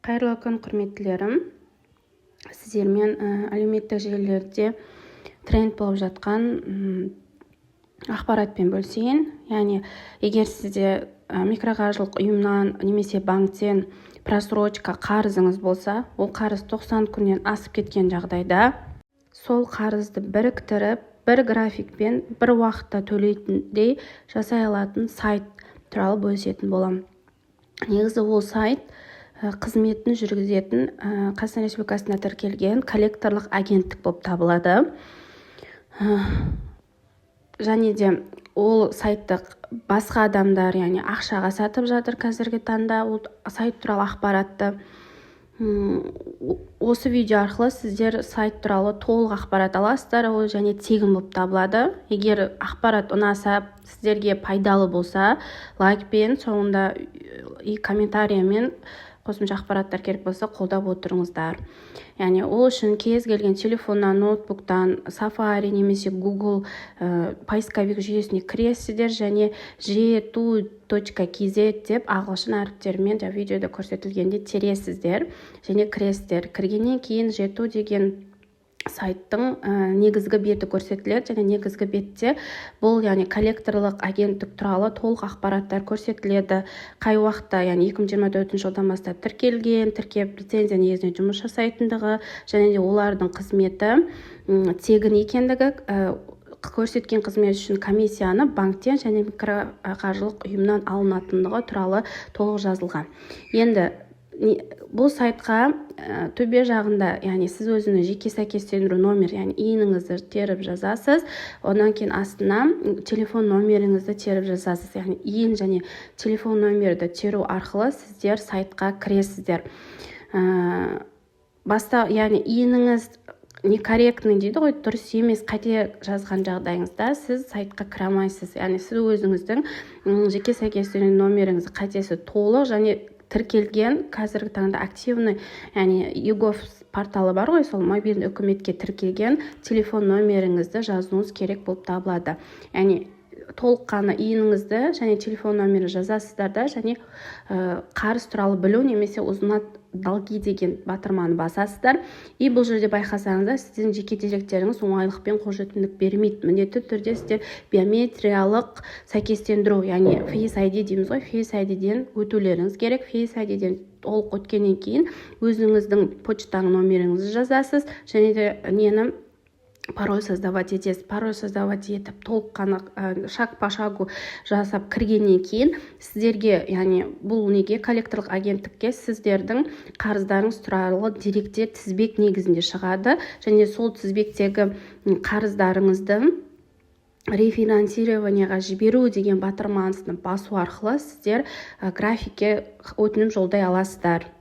Қайырлы күн, құрметтілерім. Сіздермен әлеуметтік желілерде тренд болып жатқан ақпаратпен бөлісейін. Яғни, егер сізде микроқаржылық ұйымнан немесе банктен просрочка қарызыңыз болса, ол қарыз 90 күннен асып кеткен жағдайда, сол қарызды біріктіріп, бір графикпен бір уақытта төлейтіндей жасай алатын сайт туралы бөлісетін боламын. Негізі ол сайт қызметін жүргізетін Қазақстан Республикасында тіркелген коллекторлық агенттік болып табылады. Және де ол сайтты басқа адамдар, яғни ақшаға сатып жатыр қазіргі таңда. Ол сайт туралы ақпаратты осы видео арқылы сіздер сайт туралы толық ақпарат аласыздар. Ол және тегін болып табылады. Егер ақпарат ұнаса, сіздерге пайдалы болса, лайкпен, соңында и комментариямен қосымша ақпараттар керек болса, қолдап отырыңыздар. Яғни ол үшін кез келген телефоннан, ноутбуктан, Safari немесе Google поисковик жүйесіне кіресіздер және jetu.kz деп ағылшын әріптерімен видеода көрсетілгенде тересіздер және кіресіздер. Кіргеннен кейін Jetu деген сайттың негізгі беті көрсетіледі және негізгі бетте бұл яғни коллекторлық агенттік туралы толық ақпараттар көрсетіледі. Қай уақытта, яғни 2024 жылдан бастап тіркелген, тіркеп лицензия негізінде жұмыс жасайтындығы және де олардың қызметі тегін екендігі, көрсеткен қызмет үшін комиссияны банктен және микроқаржылық ұйымнан алынатындығы туралы толық жазылған. Енді бұл сайтқа төбе жағында, яғни сіз өзінің жеке сәйкестендіру номер, яғни иініңізді теріп жазасыз. Одан кейін астына телефон номеріңізді теріп жазасыз. Яғни иін және телефон номерді теру арқылы сіздер сайтқа кіресіздер. Яғни иініңіз некорректный дейді ғой, дұрыс емес, қате жазған жағдайыңызда сіз сайтқа кіре алмайсыз. Яғни сіз өзіңіздің жеке сәйкестендіру номеріңізді қатесі толық және тіркелген, қазіргі таңда активный, яғни егов порталы бар ғой, сол мобильді үкіметке тіркелген телефон номеріңізді жазуыңыз керек болып табылады. Яғни толыққаны иініңізді және телефон номері жазасыздар да, және қарыз туралы білу немесе узнать долги деген батырманы басасыздар. И бұл жерде байқасаңыздар, сіздің жеке деректеріңіз оңайлықпен қолжетімділік бермейді. Міндетті түрде сіздер биометриялық сәйкестендіру, яғни Face ID дейміз ғой, Face ID-ден өтулеріңіз керек. Face ID-ден толық өткеннен кейін өзіңіздің почтаң номеріңізді жазасыз және де пароль создавать етесіз. Пароль создавать етіп толыққаны шаг по шагу жасап кіргеннен кейін сіздерге, яғни бұл неге коллекторлық агенттікке сіздердің қарыздарыңыз туралы деректер тізбек негізінде шығады және сол тізбектегі қарыздарыңызды рефинансированияға жіберу деген батырмасын басу арқылы сіздер графикке өтінім жолдай аласыздар.